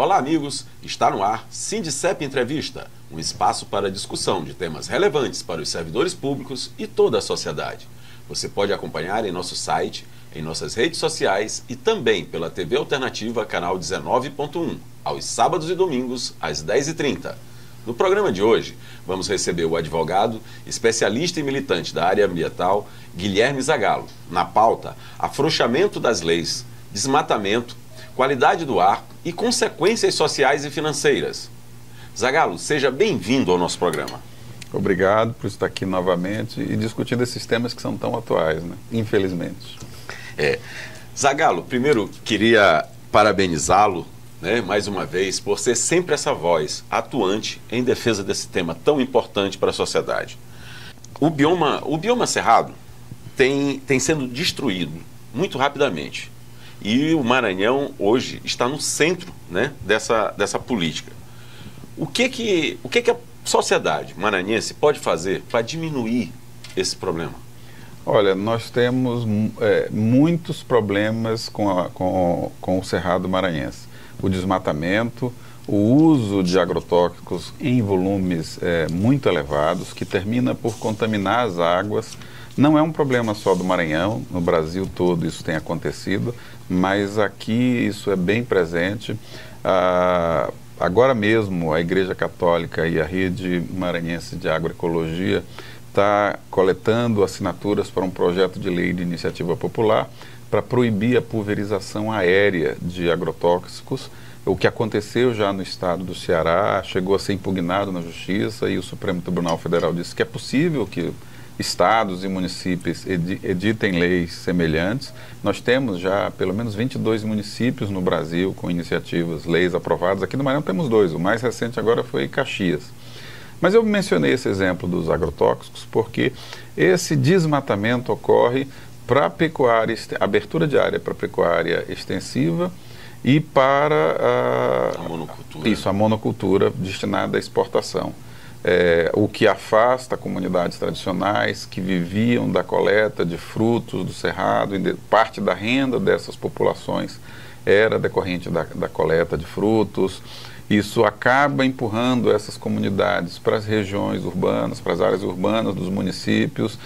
Olá, amigos! Está no ar Sindicep Entrevista, um espaço para discussão de temas relevantes para os servidores públicos e toda a sociedade. Você pode acompanhar em nosso site, em nossas redes sociais e também pela TV Alternativa, canal 19.1, aos sábados e domingos, às 10h30. No programa de hoje, vamos receber o advogado, especialista e militante da área ambiental, Guilherme Zagalo. Na pauta, afrouxamento das leis, desmatamento, qualidade do ar e consequências sociais e financeiras. Zagalo, seja bem-vindo ao nosso programa. Obrigado por estar aqui novamente e discutindo esses temas que são tão atuais, né? Infelizmente. Zagalo, primeiro queria parabenizá-lo, mais uma vez, por ser sempre essa voz atuante em defesa desse tema tão importante para a sociedade. O bioma cerrado tem sendo destruído muito rapidamente. E o Maranhão hoje está no centro, dessa política. O que a sociedade maranhense pode fazer para diminuir esse problema? Olha, nós temos muitos problemas com o cerrado maranhense. O desmatamento, o uso de agrotóxicos em volumes muito elevados, que termina por contaminar as águas. Não é um problema só do Maranhão, no Brasil todo isso tem acontecido, mas aqui isso é bem presente. Agora mesmo a Igreja Católica e a Rede Maranhense de Agroecologia está coletando assinaturas para um projeto de lei de iniciativa popular para proibir a pulverização aérea de agrotóxicos. O que aconteceu já no estado do Ceará chegou a ser impugnado na Justiça e o Supremo Tribunal Federal disse que é possível que estados e municípios editem leis semelhantes. Nós temos já pelo menos 22 municípios no Brasil com iniciativas, leis aprovadas. Aqui no Maranhão temos 2, o mais recente agora foi Caxias. Mas eu mencionei esse exemplo dos agrotóxicos porque esse desmatamento ocorre para pecuária, abertura de área para pecuária extensiva e para a monocultura. Isso, a monocultura destinada à exportação. O que afasta comunidades tradicionais que viviam da coleta de frutos do cerrado, e parte da renda dessas populações era decorrente da coleta de frutos. Isso acaba empurrando essas comunidades para as regiões urbanas, para as áreas urbanas dos municípios,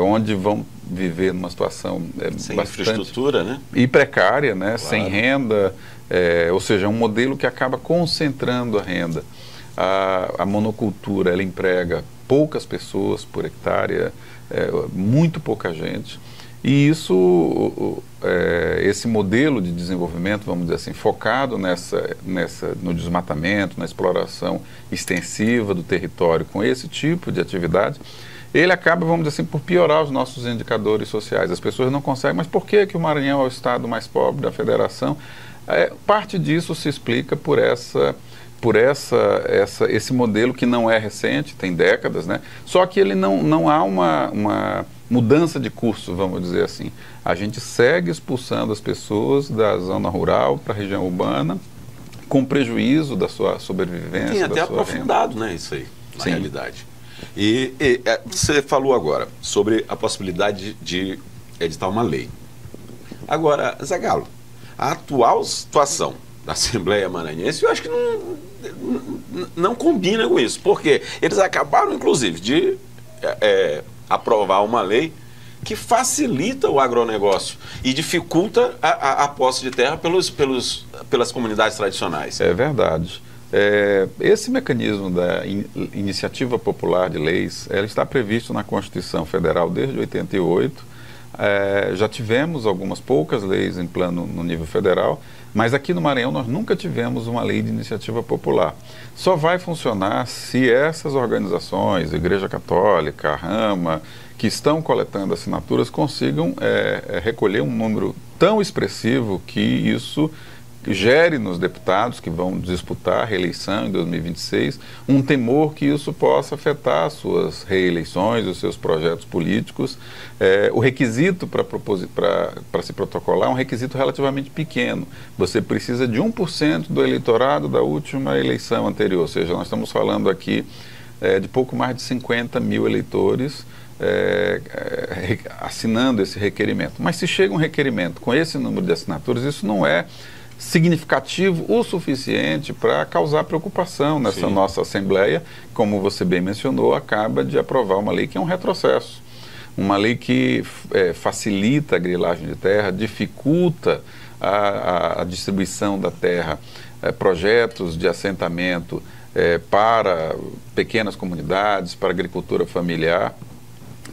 onde vão viver numa situação sem bastante infraestrutura, e precária, Claro. Sem renda, ou seja, um modelo que acaba concentrando a renda. A monocultura, ela emprega poucas pessoas por hectare, muito pouca gente, e isso, esse modelo de desenvolvimento, vamos dizer assim, focado no desmatamento, na exploração extensiva do território com esse tipo de atividade, ele acaba, vamos dizer assim, por piorar os nossos indicadores sociais. As pessoas não conseguem, mas por que o Maranhão é o estado mais pobre da federação? Parte disso se explica por esse modelo que não é recente, tem décadas, Só que ele não há uma mudança de curso, vamos dizer assim. A gente segue expulsando as pessoas da zona rural para a região urbana, com prejuízo da sua sobrevivência. Tem até aprofundado, isso aí, na realidade. E você falou agora sobre a possibilidade de editar uma lei. Agora, Zagalo, a atual situação da Assembleia Maranhense, eu acho que não combina com isso, porque eles acabaram, inclusive, de aprovar uma lei que facilita o agronegócio e dificulta a posse de terra pelas comunidades tradicionais. É verdade. Esse mecanismo da iniciativa popular de leis, ela está previsto na Constituição Federal desde 88. Já tivemos algumas poucas leis em plano no nível federal, mas aqui no Maranhão nós nunca tivemos uma lei de iniciativa popular. Só vai funcionar se essas organizações, Igreja Católica, a Rama, que estão coletando assinaturas, consigam recolher um número tão expressivo que isso gere nos deputados que vão disputar a reeleição em 2026 um temor que isso possa afetar as suas reeleições, os seus projetos políticos. O requisito para se protocolar é um requisito relativamente pequeno. Você precisa de 1% do eleitorado da última eleição anterior, ou seja, nós estamos falando aqui de pouco mais de 50 mil eleitores assinando esse requerimento. Mas se chega um requerimento com esse número de assinaturas, isso não é significativo o suficiente para causar preocupação nessa nossa Assembleia. Como você bem mencionou, acaba de aprovar uma lei que é um retrocesso. Uma lei que facilita a grilagem de terra, dificulta a distribuição da terra, projetos de assentamento para pequenas comunidades, para agricultura familiar.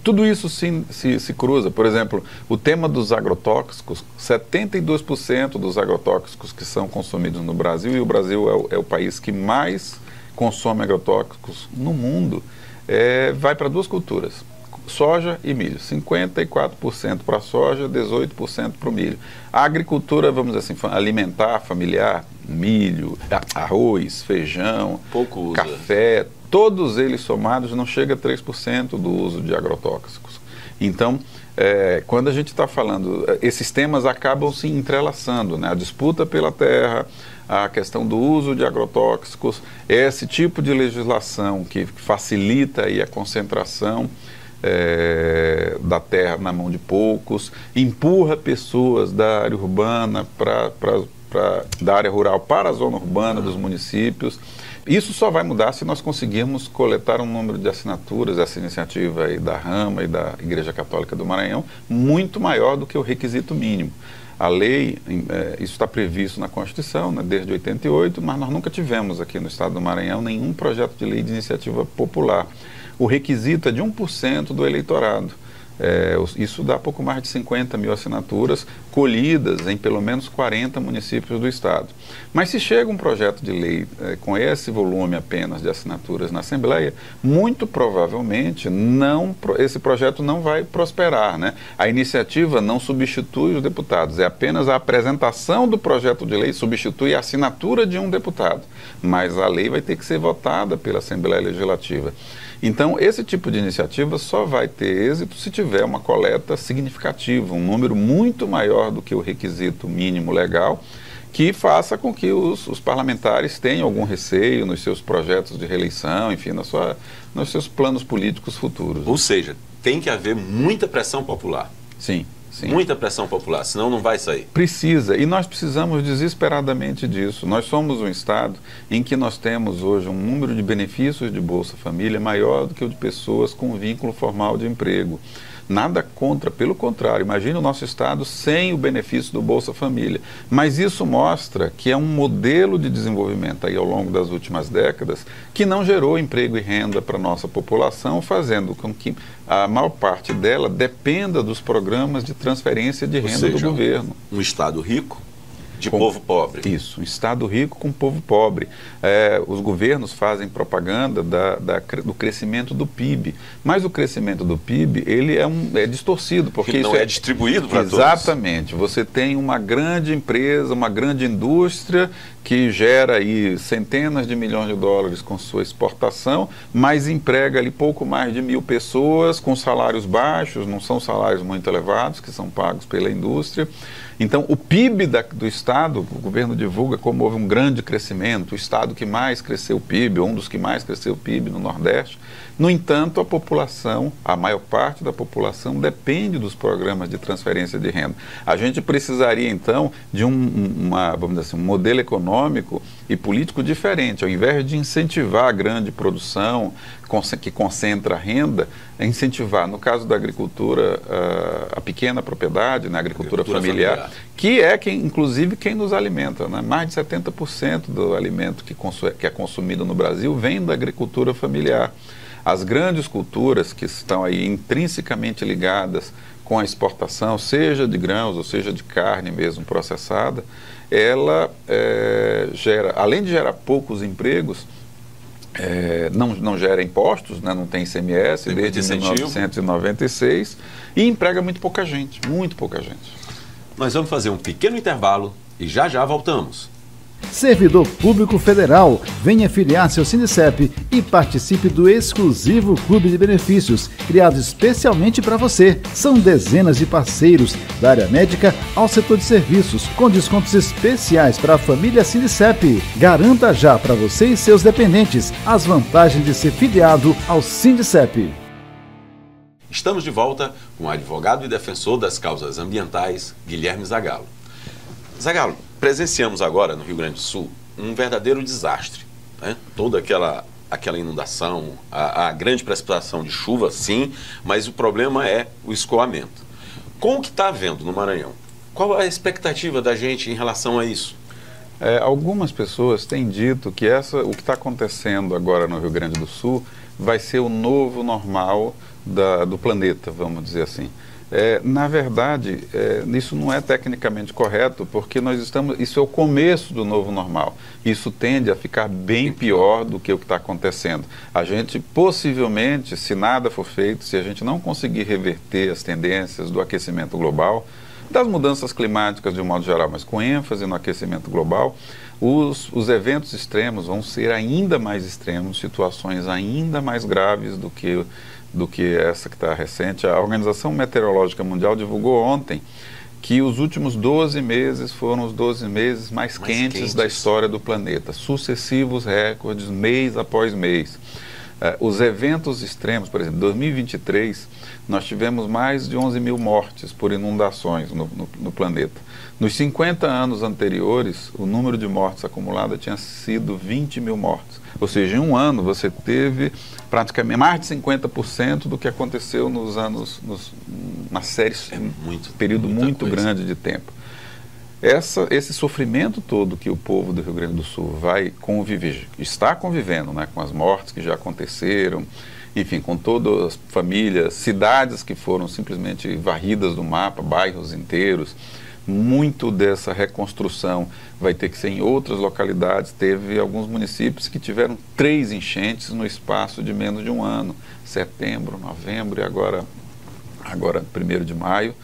Tudo isso se cruza. Por exemplo, o tema dos agrotóxicos, 72% dos agrotóxicos que são consumidos no Brasil, e o Brasil é o país que mais consome agrotóxicos no mundo, vai para duas culturas, soja e milho. 54% para a soja, 18% para o milho. A agricultura, vamos dizer assim, alimentar, familiar, milho, arroz, feijão, café, todos eles somados não chega a 3% do uso de agrotóxicos. Então, quando a gente está falando, esses temas acabam se entrelaçando, né? A disputa pela terra, a questão do uso de agrotóxicos, esse tipo de legislação que facilita aí a concentração da terra na mão de poucos, empurra pessoas da área urbana da área rural para a zona urbana dos municípios. Isso só vai mudar se nós conseguirmos coletar um número de assinaturas, essa iniciativa aí da Rama e da Igreja Católica do Maranhão, muito maior do que o requisito mínimo. A lei, isso está previsto na Constituição, né, desde 88, mas nós nunca tivemos aqui no estado do Maranhão nenhum projeto de lei de iniciativa popular. O requisito é de 1% do eleitorado. Isso dá pouco mais de 50 mil assinaturas colhidas em pelo menos 40 municípios do estado. Mas se chega um projeto de lei com esse volume apenas de assinaturas na Assembleia, muito provavelmente esse projeto não vai prosperar, né? A iniciativa não substitui os deputados, é apenas a apresentação do projeto de lei substitui a assinatura de um deputado, mas a lei vai ter que ser votada pela Assembleia Legislativa. Então, esse tipo de iniciativa só vai ter êxito se tiver uma coleta significativa, um número muito maior do que o requisito mínimo legal, que faça com que os parlamentares tenham algum receio nos seus projetos de reeleição, enfim, nos seus planos políticos futuros. Ou seja, tem que haver muita pressão popular. Sim. Sim. Muita pressão popular, senão não vai sair. Precisa, e nós precisamos desesperadamente disso. Nós somos um estado em que nós temos hoje um número de benefícios de Bolsa Família maior do que o de pessoas com vínculo formal de emprego. Nada contra, pelo contrário, imagine o nosso estado sem o benefício do Bolsa Família. Mas isso mostra que é um modelo de desenvolvimento aí ao longo das últimas décadas que não gerou emprego e renda para a nossa população, fazendo com que a maior parte dela dependa dos programas de transferência de renda do governo. Um estado rico de povo pobre. Isso, um estado rico com povo pobre. Os governos fazem propaganda do crescimento do PIB, mas o crescimento do PIB ele é distorcido, porque não isso é distribuído para todos. Exatamente. Você tem uma grande empresa, uma grande indústria que gera aí centenas de milhões de dólares com sua exportação, mas emprega ali pouco mais de 1.000 pessoas com salários baixos, não são salários muito elevados que são pagos pela indústria. Então, o PIB do Estado, o governo divulga como houve um grande crescimento, o Estado que mais cresceu o PIB, ou um dos que mais cresceu o PIB no Nordeste. No entanto, a população, a maior parte da população, depende dos programas de transferência de renda. A gente precisaria, então, de vamos dizer assim, um modelo econômico e político diferente. Ao invés de incentivar a grande produção, que concentra renda, incentivar, no caso da agricultura, a pequena propriedade, né, a agricultura familiar, que é inclusive quem nos alimenta, né? Mais de 70% do alimento que é consumido no Brasil vem da agricultura familiar. As grandes culturas que estão aí intrinsecamente ligadas com a exportação, seja de grãos ou seja de carne mesmo processada, ela além de gerar poucos empregos, não gera impostos, né, não tem ICMS desde 1996 e emprega muito pouca gente, muito pouca gente. Nós vamos fazer um pequeno intervalo e já voltamos. Servidor Público Federal, venha filiar-se ao Sindicep e participe do exclusivo Clube de Benefícios, criado especialmente para você. São dezenas de parceiros, da área médica ao setor de serviços, com descontos especiais para a família Sindicep. Garanta já para você e seus dependentes as vantagens de ser filiado ao Sindicep. Estamos de volta com o advogado e defensor das causas ambientais, Guilherme Zagallo. Zagallo, presenciamos agora no Rio Grande do Sul um verdadeiro desastre, né? Toda aquela inundação, a grande precipitação de chuva, sim, mas o problema é o escoamento. Com o que está havendo no Maranhão, qual a expectativa da gente em relação a isso? Algumas pessoas têm dito que o que está acontecendo agora no Rio Grande do Sul vai ser o novo normal do planeta, vamos dizer assim. Na verdade, isso não é tecnicamente correto, porque isso é o começo do novo normal. Isso tende a ficar bem pior do que o que está acontecendo. A gente, possivelmente, se nada for feito, se a gente não conseguir reverter as tendências do aquecimento global, das mudanças climáticas de um modo geral, mas com ênfase no aquecimento global, os eventos extremos vão ser ainda mais extremos, situações ainda mais graves do que essa que está recente. A Organização Meteorológica Mundial divulgou ontem que os últimos 12 meses foram os 12 meses mais quentes da história do planeta. Sucessivos recordes, mês após mês. Os eventos extremos, por exemplo, em 2023, nós tivemos mais de 11 mil mortes por inundações no planeta. Nos 50 anos anteriores, o número de mortes acumulada tinha sido 20 mil mortes. Ou seja, em um ano você teve praticamente mais de 50% do que aconteceu na série, período muito grande de tempo. Esse sofrimento todo que o povo do Rio Grande do Sul está convivendo, né, com as mortes que já aconteceram, enfim, com todas as famílias, cidades que foram simplesmente varridas do mapa, bairros inteiros. Muito dessa reconstrução vai ter que ser em outras localidades. Teve alguns municípios que tiveram 3 enchentes no espaço de menos de um ano, setembro, novembro e agora 1º de maio.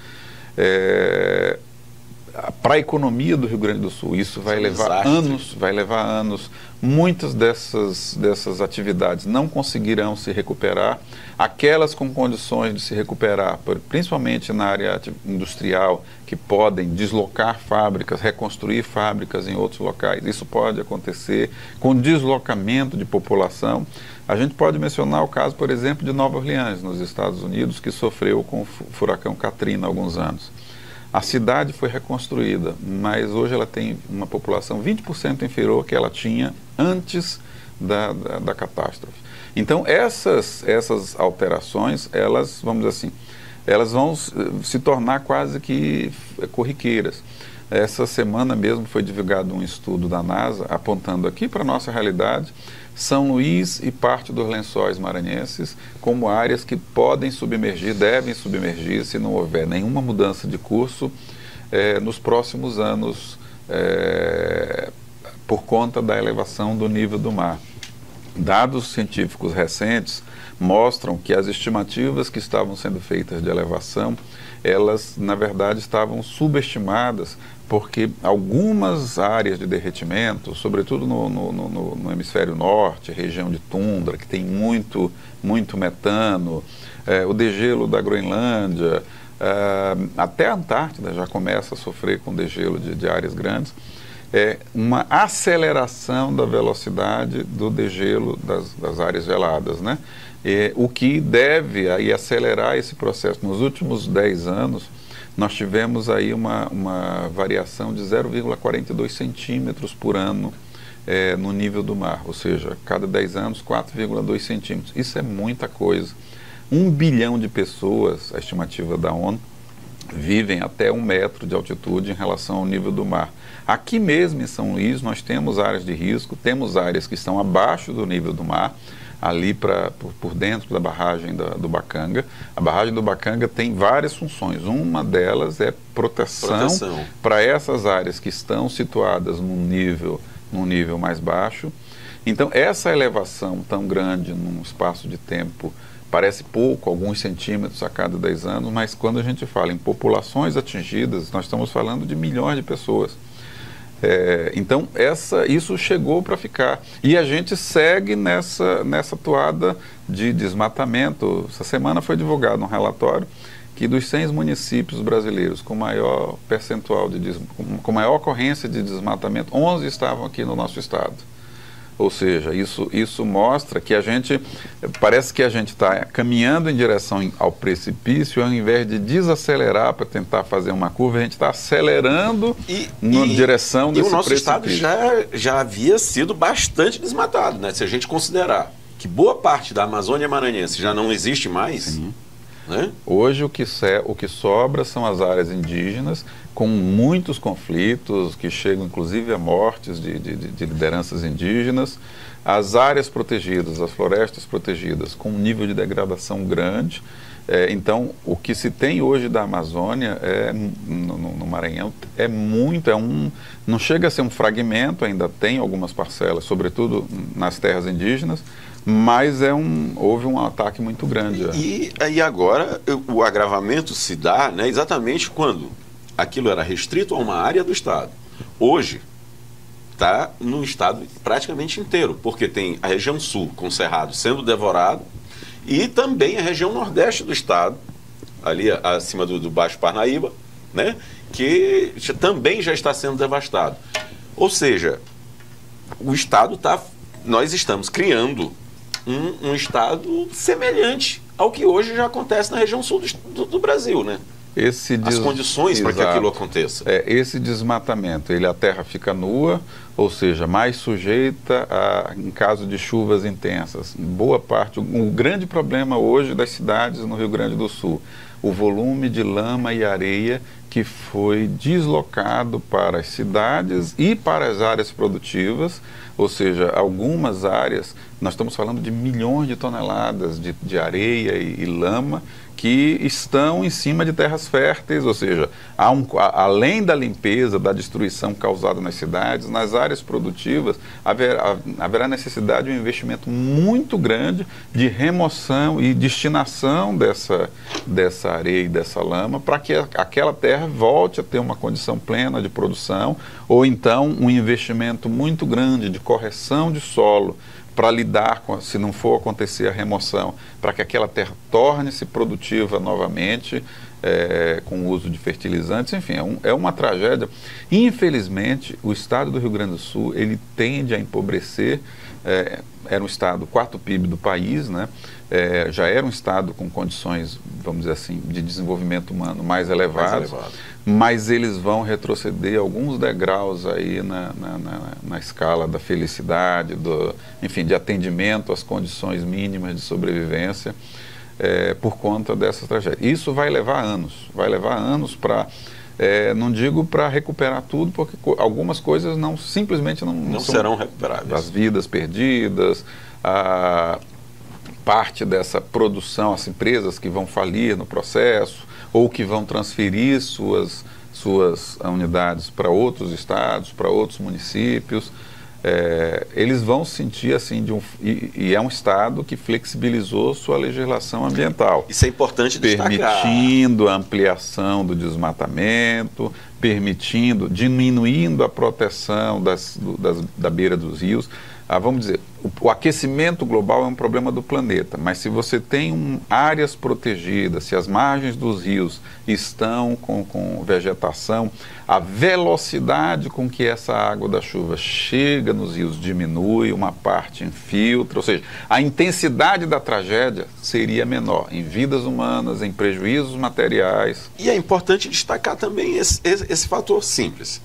Para a economia do Rio Grande do Sul, isso vai levar anos. Muitas dessas atividades não conseguirão se recuperar. Aquelas com condições de se recuperar, principalmente na área industrial, que podem deslocar fábricas, reconstruir fábricas em outros locais, isso pode acontecer com deslocamento de população. A gente pode mencionar o caso, por exemplo, de Nova Orleans, nos Estados Unidos, que sofreu com o furacão Katrina há alguns anos. A cidade foi reconstruída, mas hoje ela tem uma população 20% inferior ao que ela tinha antes da catástrofe. Então, essas alterações, vamos dizer assim, elas vão se tornar quase que corriqueiras. Essa semana mesmo foi divulgado um estudo da NASA apontando aqui para a nossa realidade São Luís e parte dos Lençóis Maranhenses como áreas que podem submergir, devem submergir se não houver nenhuma mudança de curso nos próximos anos por conta da elevação do nível do mar. Dados científicos recentes mostram que as estimativas que estavam sendo feitas de elevação, elas na verdade estavam subestimadas, porque algumas áreas de derretimento, sobretudo no hemisfério norte, região de tundra, que tem muito metano, o degelo da Groenlândia, até a Antártida já começa a sofrer com degelo de áreas grandes, uma aceleração da velocidade do degelo das áreas geladas, né? O que deve aí acelerar esse processo. Nos últimos 10 anos, nós tivemos aí uma variação de 0,42 centímetros por ano no nível do mar, ou seja, cada 10 anos 4,2 centímetros. Isso é muita coisa. 1 bilhão de pessoas, a estimativa da ONU, vivem até 1 metro de altitude em relação ao nível do mar. Aqui mesmo em São Luís nós temos áreas de risco, temos áreas que estão abaixo do nível do mar, ali por dentro da barragem do Bacanga. A barragem do Bacanga tem várias funções. Uma delas é proteção para essas áreas que estão situadas num nível mais baixo. Então, essa elevação tão grande num espaço de tempo parece pouco, alguns centímetros a cada 10 anos, mas quando a gente fala em populações atingidas, nós estamos falando de milhões de pessoas. Então, isso chegou para ficar. E a gente segue nessa toada de desmatamento. Essa semana foi divulgado um relatório que dos 100 municípios brasileiros com maior percentual com maior ocorrência de desmatamento, 11 estavam aqui no nosso estado. Ou seja, isso mostra que parece que a gente está caminhando em direção ao precipício, ao invés de desacelerar para tentar fazer uma curva, a gente está acelerando na direção desse precipício. E o nosso estado já havia sido bastante desmatado, né? Se a gente considerar que boa parte da Amazônia maranhense já não existe mais. Sim. Né? Hoje o que sobra são as áreas indígenas, com muitos conflitos que chegam inclusive a mortes de lideranças indígenas, as áreas protegidas, as florestas protegidas, com um nível de degradação grande. Então, o que se tem hoje da Amazônia no Maranhão não chega a ser um fragmento, ainda tem algumas parcelas, sobretudo nas terras indígenas, mas houve um ataque muito grande. E agora o agravamento se dá, né, exatamente quando aquilo era restrito a uma área do estado. Hoje está no estado praticamente inteiro, porque tem a região sul com o Cerrado sendo devorado e também a região nordeste do estado, ali acima do Baixo Parnaíba, né, que também já está sendo devastado. Ou seja, nós estamos criando um estado semelhante ao que hoje já acontece na região sul do Brasil, né? As condições para que aquilo aconteça. Esse desmatamento, a terra fica nua, ou seja, mais sujeita em caso de chuvas intensas. Boa parte, o grande problema hoje das cidades no Rio Grande do Sul, o volume de lama e areia que foi deslocado para as cidades e para as áreas produtivas, ou seja, algumas áreas, nós estamos falando de milhões de toneladas de areia e lama que estão em cima de terras férteis, ou seja, além da limpeza, da destruição causada nas cidades, nas áreas produtivas, haverá necessidade de um investimento muito grande de remoção e destinação dessa areia e dessa lama para que aquela terra volte a ter uma condição plena de produção, ou então um investimento muito grande de correção de solo para lidar com, se não for acontecer a remoção, para que aquela terra torne-se produtiva novamente, com o uso de fertilizantes, enfim, é uma tragédia. Infelizmente, o estado do Rio Grande do Sul, ele tende a empobrecer, era um estado, quarto PIB do país, né? Já era um estado com condições, vamos dizer assim, de desenvolvimento humano mais elevadas, mas eles vão retroceder alguns degraus aí na escala da felicidade, enfim, de atendimento às condições mínimas de sobrevivência, por conta dessa tragédia. Isso vai levar anos para, não digo para recuperar tudo, porque algumas coisas simplesmente não serão recuperáveis. As vidas perdidas, parte dessa produção, as empresas que vão falir no processo ou que vão transferir suas unidades para outros estados, para outros municípios, eles vão sentir assim, e é um estado que flexibilizou sua legislação ambiental. Isso é importante destacar. Permitindo a ampliação do desmatamento, diminuindo a proteção da beira dos rios. Vamos dizer, o aquecimento global é um problema do planeta, mas se você tem áreas protegidas, se as margens dos rios estão com vegetação, a velocidade com que essa água da chuva chega nos rios diminui, uma parte infiltra, ou seja, a intensidade da tragédia seria menor em vidas humanas, em prejuízos materiais. E é importante destacar também esse fator simples.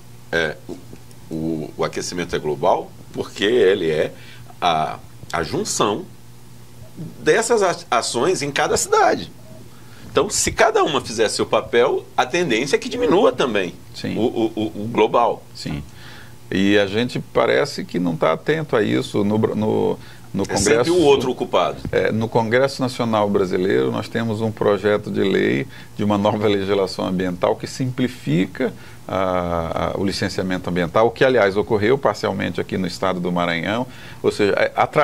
O aquecimento é global porque ele é a junção dessas ações em cada cidade. Então, se cada uma fizer seu papel, a tendência é que diminua também o global. Sim. E a gente parece que não está atento a isso no Congresso. Sempre o outro ocupado. No Congresso Nacional Brasileiro, nós temos um projeto de lei de uma nova legislação ambiental que simplifica o licenciamento ambiental, que, aliás, ocorreu parcialmente aqui no estado do Maranhão. Ou seja,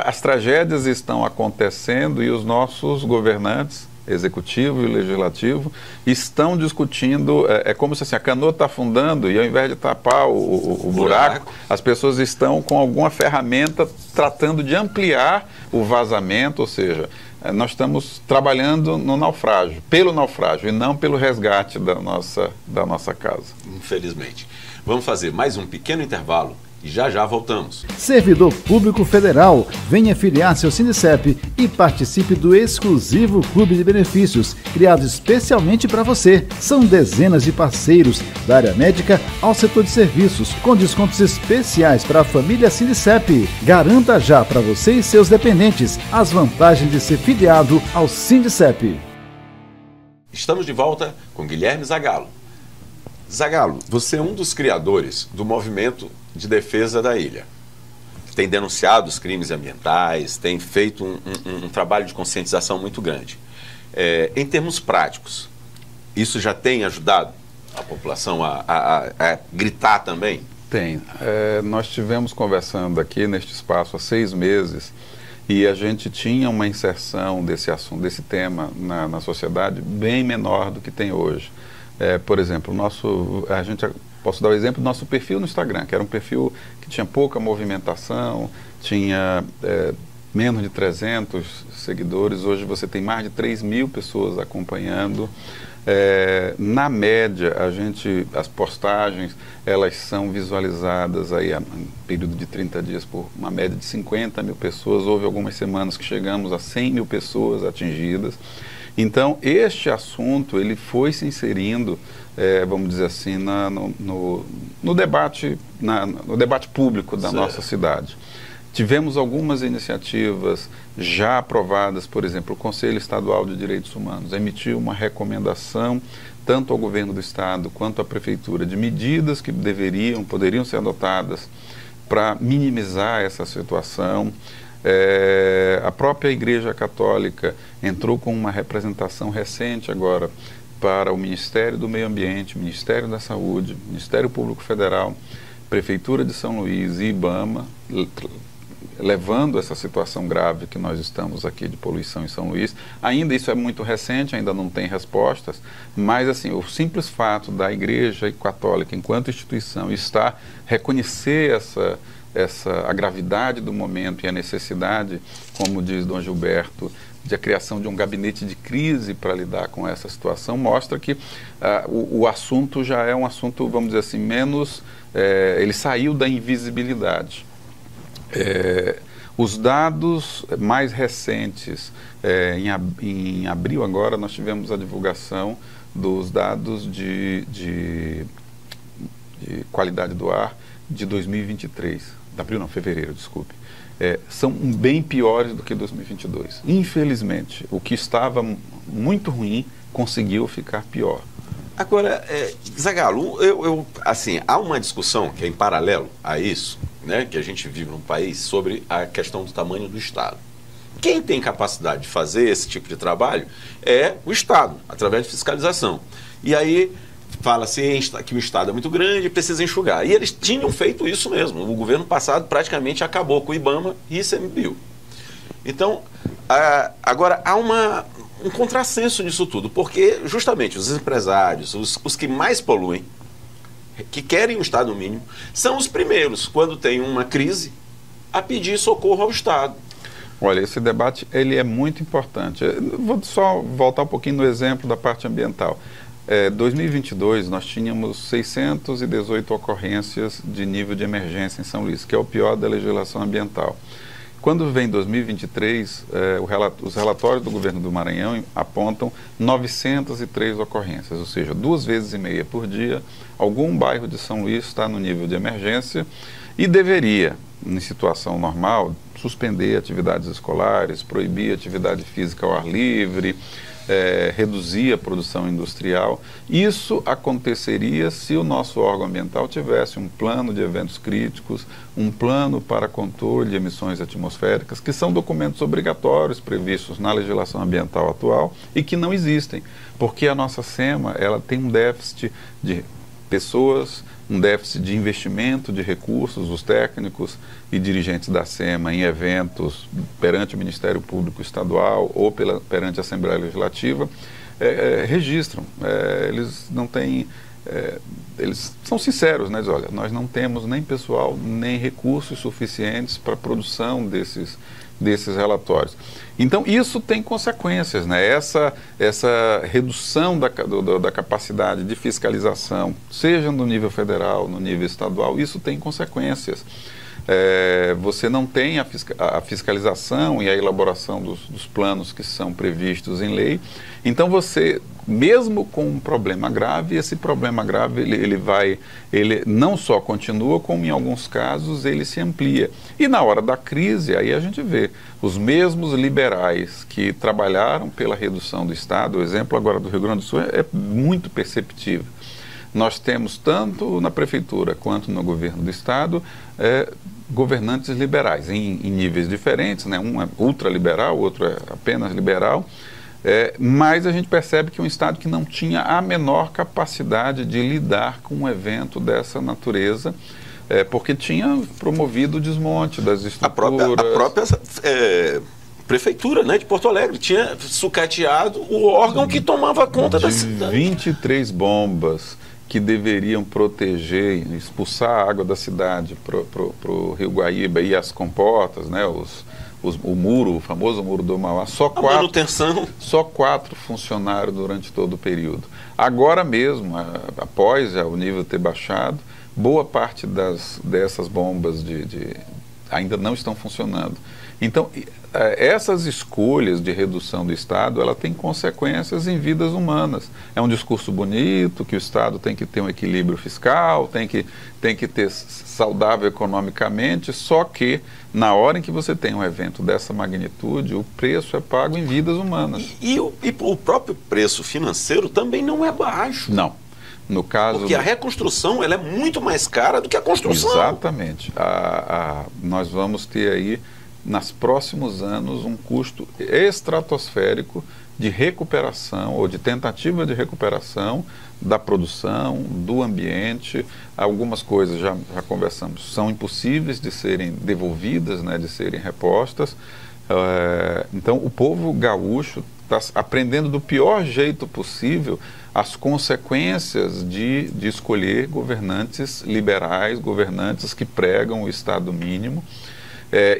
as tragédias estão acontecendo e os nossos governantes, executivo e legislativo, estão discutindo, como se assim, a canoa está afundando e ao invés de tapar o buraco, as pessoas estão com alguma ferramenta tratando de ampliar o vazamento, ou seja, nós estamos trabalhando pelo naufrágio e não pelo resgate da nossa casa. Infelizmente. Vamos fazer mais um pequeno intervalo e já voltamos. Servidor Público Federal, venha filiar-se ao Sindicep e participe do exclusivo Clube de Benefícios, criado especialmente para você. São dezenas de parceiros, da área médica ao setor de serviços, com descontos especiais para a família Sindicep. Garanta já para você e seus dependentes as vantagens de ser filiado ao Sindicep. Estamos de volta com Guilherme Zagallo. Zagallo, você é um dos criadores do movimento de defesa da ilha. Tem denunciado os crimes ambientais, tem feito um trabalho de conscientização muito grande. Em termos práticos, isso já tem ajudado a população a gritar também? Tem. Nós estivemos conversando aqui neste espaço há 6 meses e a gente tinha uma inserção desse assunto, desse tema na sociedade bem menor do que tem hoje. Por exemplo, posso dar o exemplo do nosso perfil no Instagram, que era um perfil que tinha pouca movimentação, tinha menos de 300 seguidores. Hoje você tem mais de 3.000 pessoas acompanhando. Na média, as postagens, elas são visualizadas aí em período de 30 dias por uma média de 50 mil pessoas. Houve algumas semanas que chegamos a 100 mil pessoas atingidas. Então, este assunto, ele foi se inserindo, vamos dizer assim, no debate público da nossa cidade. Tivemos algumas iniciativas já aprovadas, por exemplo, o Conselho Estadual de Direitos Humanos emitiu uma recomendação, tanto ao governo do estado quanto à prefeitura, de medidas que poderiam ser adotadas para minimizar essa situação. A própria Igreja Católica entrou com uma representação recente agora para o Ministério do Meio Ambiente, Ministério da Saúde, Ministério Público Federal, Prefeitura de São Luís e IBAMA, levando essa situação grave que nós estamos aqui de poluição em São Luís. Ainda isso é muito recente, ainda não tem respostas, mas assim, o simples fato da Igreja Católica, enquanto instituição, reconhecer a gravidade do momento e a necessidade, como diz Dom Gilberto, de a criação de um gabinete de crise para lidar com essa situação, mostra que o assunto já é um assunto, vamos dizer assim, ele saiu da invisibilidade. Os dados mais recentes, em abril agora, nós tivemos a divulgação dos dados de qualidade do ar de 2023, fevereiro, desculpe. São bem piores do que 2022. Infelizmente, o que estava muito ruim conseguiu ficar pior. Agora, Zagallo, assim, há uma discussão que é em paralelo a isso, né, que a gente vive num país, sobre a questão do tamanho do Estado. Quem tem capacidade de fazer esse tipo de trabalho é o Estado, através de fiscalização. E aí fala-se que o Estado é muito grande e precisa enxugar. E eles tinham feito isso mesmo. O governo passado praticamente acabou com o IBAMA e ICMBio. Então, agora há um contrassenso nisso tudo, porque justamente os empresários, os que mais poluem, que querem um Estado mínimo, são os primeiros, quando tem uma crise, a pedir socorro ao Estado. Olha, esse debate ele é muito importante. Eu vou só voltar um pouquinho no exemplo da parte ambiental. 2022 nós tínhamos 618 ocorrências de nível de emergência em São Luís, que é o pior da legislação ambiental. Quando vem 2023, os relatórios do governo do Maranhão apontam 903 ocorrências, ou seja, 2,5 vezes por dia, algum bairro de São Luís está no nível de emergência e deveria, em situação normal, suspender atividades escolares, proibir atividade física ao ar livre, reduzir a produção industrial. Isso aconteceria se o nosso órgão ambiental tivesse um plano de eventos críticos, um plano para controle de emissões atmosféricas, que são documentos obrigatórios previstos na legislação ambiental atual e que não existem, porque a nossa SEMA ela tem um déficit de pessoas, um déficit de investimento de recursos. Os técnicos e dirigentes da SEMA em eventos perante o Ministério Público Estadual ou perante a Assembleia Legislativa registram. Eles não têm eles são sinceros, né? Dizem, olha, nós não temos nem pessoal, nem recursos suficientes para a produção desses relatórios. Então, isso tem consequências, né? Essa redução da capacidade de fiscalização, seja no nível federal, no nível estadual, isso tem consequências. Você não tem a fiscalização e a elaboração dos planos que são previstos em lei. Então, você, mesmo com um problema grave, esse problema grave ele não só continua, como em alguns casos ele se amplia. E na hora da crise, aí a gente vê os mesmos liberais que trabalharam pela redução do Estado, o exemplo agora do Rio Grande do Sul é muito perceptível. Nós temos, tanto na prefeitura quanto no governo do Estado, governantes liberais, em níveis diferentes, né? Um é ultraliberal, o outro é apenas liberal, mas a gente percebe que um Estado que não tinha a menor capacidade de lidar com um evento dessa natureza, porque tinha promovido o desmonte das estruturas. A própria prefeitura, né, de Porto Alegre tinha sucateado o órgão que tomava conta da cidade. 23 bombas que deveriam proteger, expulsar a água da cidade para o Rio Guaíba e as comportas, né, o famoso muro do Mauá, só 4 funcionaram durante todo o período. Agora mesmo, após o nível ter baixado, boa parte dessas bombas ainda não estão funcionando. Então, essas escolhas de redução do Estado, ela tem consequências em vidas humanas. É um discurso bonito, que o Estado tem que ter um equilíbrio fiscal, tem que ter saudável economicamente, só que na hora em que você tem um evento dessa magnitude, o preço é pago em vidas humanas. E o próprio preço financeiro também não é baixo. Não. No caso, porque a reconstrução ela é muito mais cara do que a construção. Exatamente. Nós vamos ter aí, nos próximos anos, um custo estratosférico de recuperação ou de tentativa de recuperação da produção, do ambiente. Algumas coisas, já conversamos, são impossíveis de serem devolvidas, né, de serem repostas. Então, o povo gaúcho está aprendendo do pior jeito possível as consequências de escolher governantes liberais, governantes que pregam o Estado mínimo.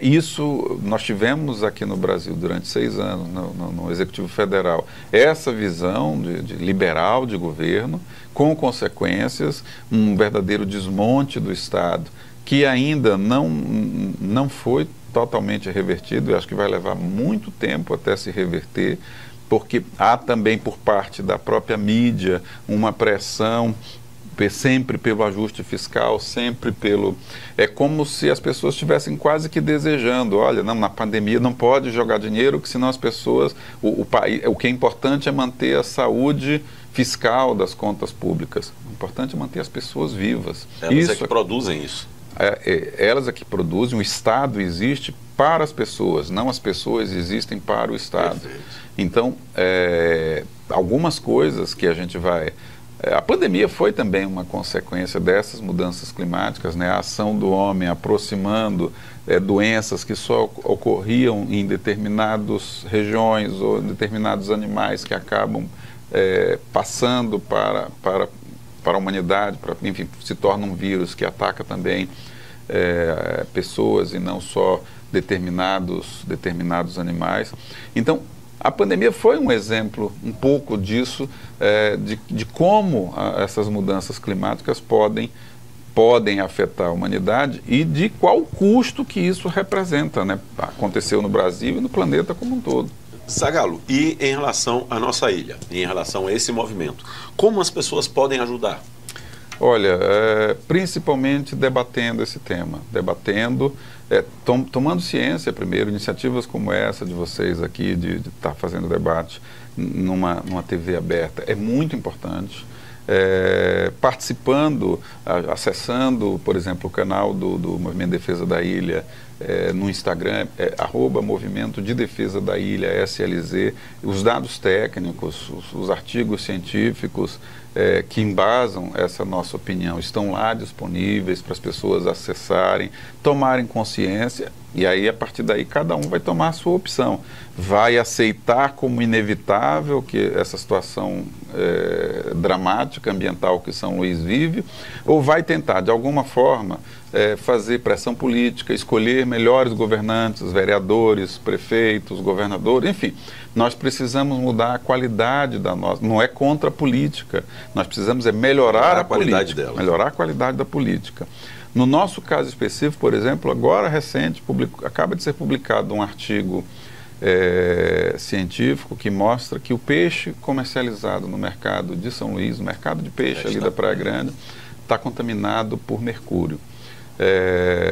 Isso nós tivemos aqui no Brasil durante 6 anos, no Executivo Federal, essa visão de liberal de governo, com consequências, um verdadeiro desmonte do Estado, que ainda não foi totalmente revertido, e acho que vai levar muito tempo até se reverter, porque há também por parte da própria mídia uma pressão sempre pelo ajuste fiscal, sempre pelo... É como se as pessoas estivessem quase que desejando, olha, não, na pandemia não pode jogar dinheiro, que senão as pessoas... O que é importante é manter a saúde fiscal das contas públicas. O importante é manter as pessoas vivas. Elas é que produzem isso. Elas é que produzem, o Estado existe para as pessoas, não as pessoas existem para o Estado. Perfeito. Então, algumas coisas que a gente vai... A pandemia foi também uma consequência dessas mudanças climáticas, né? A ação do homem aproximando doenças que só ocorriam em determinadas regiões ou em determinados animais que acabam passando para a humanidade, enfim, se torna um vírus que ataca também pessoas e não só determinados animais. Então, a pandemia foi um exemplo, um pouco disso, de como essas mudanças climáticas podem afetar a humanidade e de qual custo que isso representa, né? Aconteceu no Brasil e no planeta como um todo. Zagalo, e em relação à nossa ilha, em relação a esse movimento, como as pessoas podem ajudar? Olha, principalmente debatendo esse tema, tomando ciência primeiro, iniciativas como essa de vocês aqui, de estar fazendo debate numa TV aberta, é muito importante. Participando, acessando, por exemplo, o canal do Movimento de Defesa da Ilha, no Instagram, @Movimento de Defesa da Ilha, SLZ, os dados técnicos, os artigos científicos que embasam essa nossa opinião estão lá disponíveis para as pessoas acessarem, tomarem consciência E aí, a partir daí, cada um vai tomar a sua opção. Vai aceitar como inevitável que essa situação dramática, ambiental que São Luís vive, ou vai tentar, de alguma forma, fazer pressão política, escolher melhores governantes, vereadores, prefeitos, governadores, enfim. Nós precisamos mudar a qualidade da nossa... Não é contra a política, nós precisamos melhorar a qualidade dela. Melhorar a qualidade da política. No nosso caso específico, por exemplo, agora recente, acaba de ser publicado um artigo científico que mostra que o peixe comercializado no mercado de São Luís, no mercado de peixe ali da Praia Grande, está contaminado por mercúrio.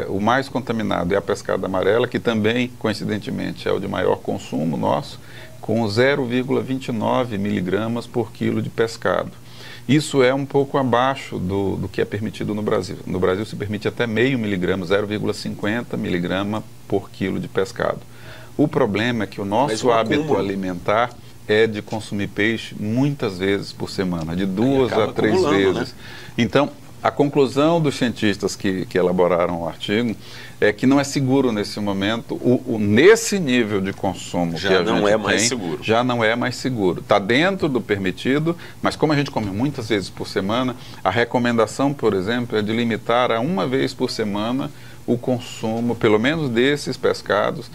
O mais contaminado é a pescada amarela, que também, coincidentemente, é o de maior consumo nosso, com 0,29 miligramas por quilo de pescado. Isso é um pouco abaixo do que é permitido no Brasil. No Brasil se permite até meio miligrama, 0,50 miligrama por quilo de pescado. O problema é que o nosso hábito alimentar é de consumir peixe muitas vezes por semana, de 2 a 3 vezes. Né? Então, a conclusão dos cientistas que elaboraram o artigo é que não é seguro nesse momento, nesse nível de consumo que a gente não é mais seguro. Já não é mais seguro. Está dentro do permitido, mas como a gente come muitas vezes por semana, a recomendação, por exemplo, é de limitar a 1 vez por semana o consumo, pelo menos desses pescados.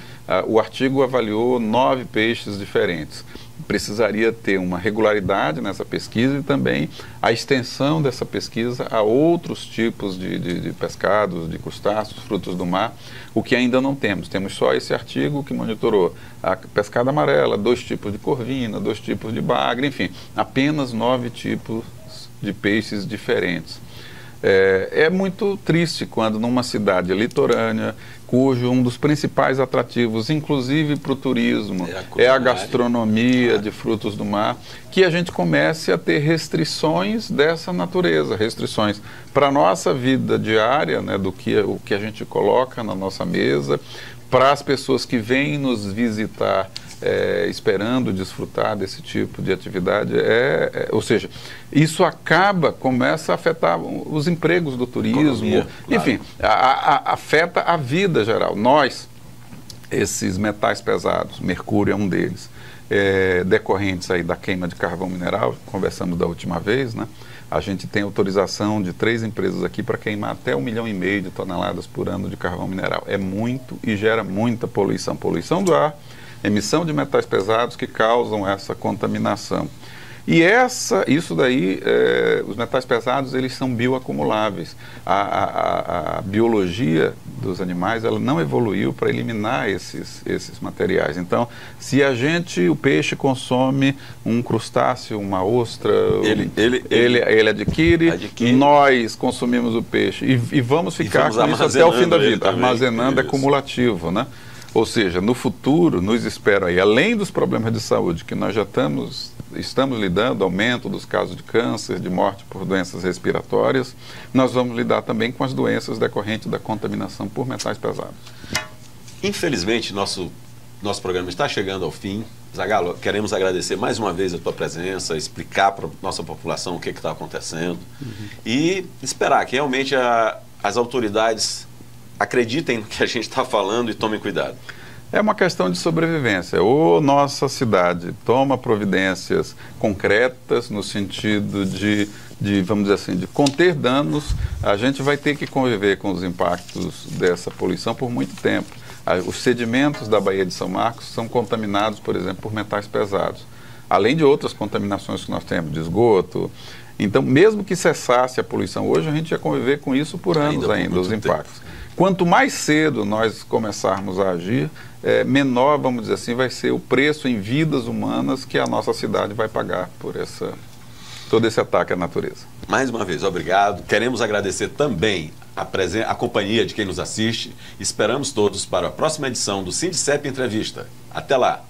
O artigo avaliou 9 peixes diferentes. Precisaria ter uma regularidade nessa pesquisa e também a extensão dessa pesquisa a outros tipos de pescados, de crustáceos, frutos do mar, o que ainda não temos. Temos só esse artigo que monitorou a pescada amarela, 2 tipos de corvina, 2 tipos de bagre, enfim, apenas 9 tipos de peixes diferentes. É muito triste quando numa cidade litorânea, cujo um dos principais atrativos, inclusive para o turismo, é a gastronomia de frutos do mar, que a gente comece a ter restrições dessa natureza, restrições para a nossa vida diária, né, o que a gente coloca na nossa mesa, para as pessoas que vêm nos visitar esperando desfrutar desse tipo de atividade, ou seja, isso começa a afetar os empregos do turismo, economia, enfim, afeta a vida geral. Esses metais pesados, mercúrio é um deles, decorrentes aí da queima de carvão mineral, conversamos da última vez, né? A gente tem autorização de 3 empresas aqui para queimar até 1,5 milhão de toneladas por ano de carvão mineral. É muito e gera muita poluição. Poluição do ar, emissão de metais pesados que causam essa contaminação. E isso daí, os metais pesados, eles são bioacumuláveis. A biologia dos animais, ela não evoluiu para eliminar esses materiais. Então, se o peixe consome um crustáceo, uma ostra, ele adquire, nós consumimos o peixe e vamos ficar com isso até o fim da vida. Armazenando é cumulativo, né? Ou seja, no futuro, nos espera aí, além dos problemas de saúde que nós já estamos lidando, aumento dos casos de câncer, de morte por doenças respiratórias, nós vamos lidar também com as doenças decorrentes da contaminação por metais pesados. Infelizmente, nosso programa está chegando ao fim. Zagallo, queremos agradecer mais uma vez a tua presença, explicar para a nossa população o que está acontecendo e esperar que realmente as autoridades acreditem no que a gente está falando e tomem cuidado. É uma questão de sobrevivência. Ou nossa cidade toma providências concretas no sentido de, vamos dizer assim, de conter danos, a gente vai ter que conviver com os impactos dessa poluição por muito tempo. Os sedimentos da Baía de São Marcos são contaminados, por exemplo, por metais pesados. Além de outras contaminações que nós temos, de esgoto. Então, mesmo que cessasse a poluição hoje, a gente ia conviver com isso por anos ainda os impactos. Quanto mais cedo nós começarmos a agir, menor, vamos dizer assim, vai ser o preço em vidas humanas que a nossa cidade vai pagar por todo esse ataque à natureza. Mais uma vez, obrigado. Queremos agradecer também a companhia de quem nos assiste. Esperamos todos para a próxima edição do Sindicep Entrevista. Até lá!